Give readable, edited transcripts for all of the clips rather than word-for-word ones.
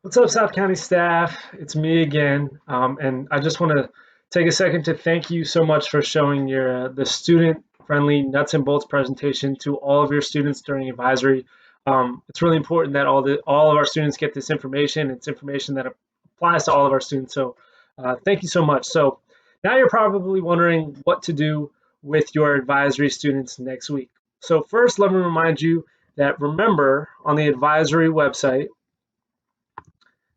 What's up, South County staff? It's me again, and I just want to take a second to thank you so much for showing your the student-friendly nuts and bolts presentation to all of your students during advisory. It's really important that all of our students get this information. It's information that applies to all of our students. So, thank you so much. So, now you're probably wondering what to do with your advisory students next week. So, first, let me remind you that remember on the advisory website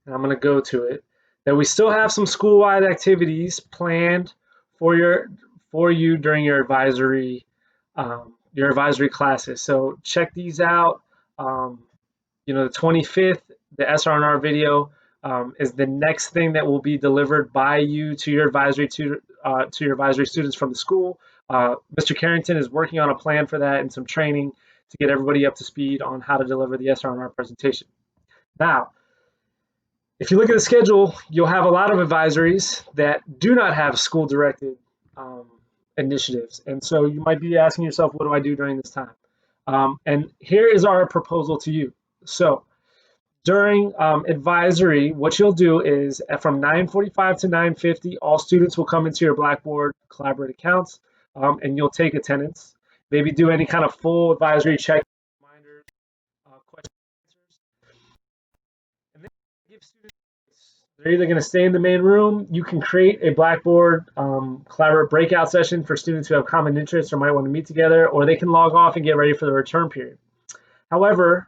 and I'm going to go to it, that we still have some school-wide activities planned for you during your advisory classes. So check these out. Um, the 25th, the SR&R video is the next thing that will be delivered by you to your advisory students from the school. Mr. Carrington is working on a plan for that and some training to get everybody up to speed on how to deliver the SR&R presentation. Now, if you look at the schedule, you'll have a lot of advisories that do not have school-directed initiatives. And so you might be asking yourself, what do I do during this time? And here is our proposal to you. So during advisory, what you'll do is from 9:45 to 9:50, all students will come into your Blackboard Collaborate accounts, and you'll take attendance. Maybe do any kind of full advisory check, reminders, questions, answers. And then give students, they're either going to stay in the main room. You can create a Blackboard collaborate breakout session for students who have common interests or might want to meet together, or they can log off and get ready for the return period. However,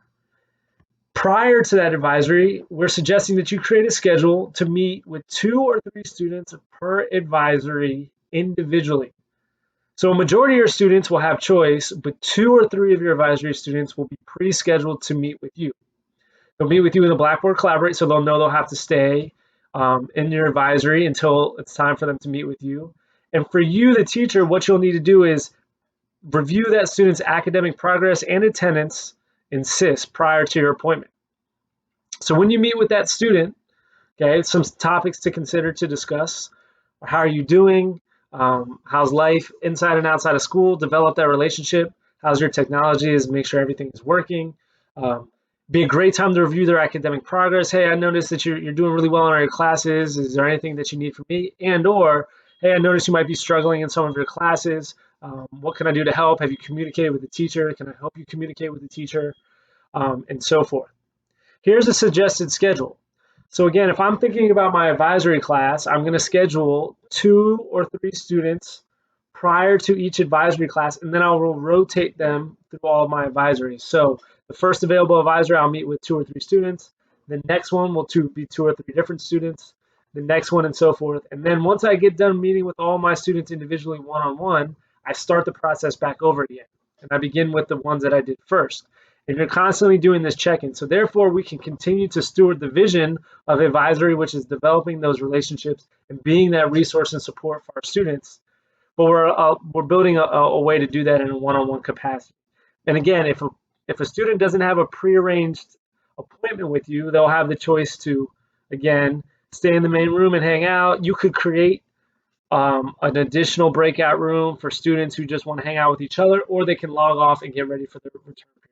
prior to that advisory, we're suggesting that you create a schedule to meet with 2 or 3 students per advisory individually. So a majority of your students will have choice, but 2 or 3 of your advisory students will be pre-scheduled to meet with you. They'll meet with you in the Blackboard Collaborate, so they'll know they'll have to stay in your advisory until it's time for them to meet with you. And for you, the teacher, what you'll need to do is review that student's academic progress and attendance in SIS prior to your appointment. So when you meet with that student, okay, some topics to consider to discuss. How are you doing? How's life inside and outside of school? Develop that relationship. How's your technology? Is make sure everything is working. Be a great time to review their academic progress. Hey, I noticed that you're doing really well in all your classes. Is there anything that you need from me? And or, hey, I noticed you might be struggling in some of your classes. What can I do to help? Have you communicated with the teacher? Can I help you communicate with the teacher? And so forth. Here's a suggested schedule. So again, if I'm thinking about my advisory class, I'm going to schedule 2 or 3 students prior to each advisory class, and then I will rotate them through all of my advisories. So the first available advisory, I'll meet with 2 or 3 students. The next one will be 2 or 3 different students. The next one and so forth. And then once I get done meeting with all my students individually one-on-one, I start the process back over again. And I begin with the ones that I did first. And you're constantly doing this check-in. So therefore, we can continue to steward the vision of advisory, which is developing those relationships and being that resource and support for our students. But we're building a way to do that in a one-on-one capacity. And again, if a student doesn't have a prearranged appointment with you, they'll have the choice to, again, stay in the main room and hang out. You could create an additional breakout room for students who just want to hang out with each other, or they can log off and get ready for the return period.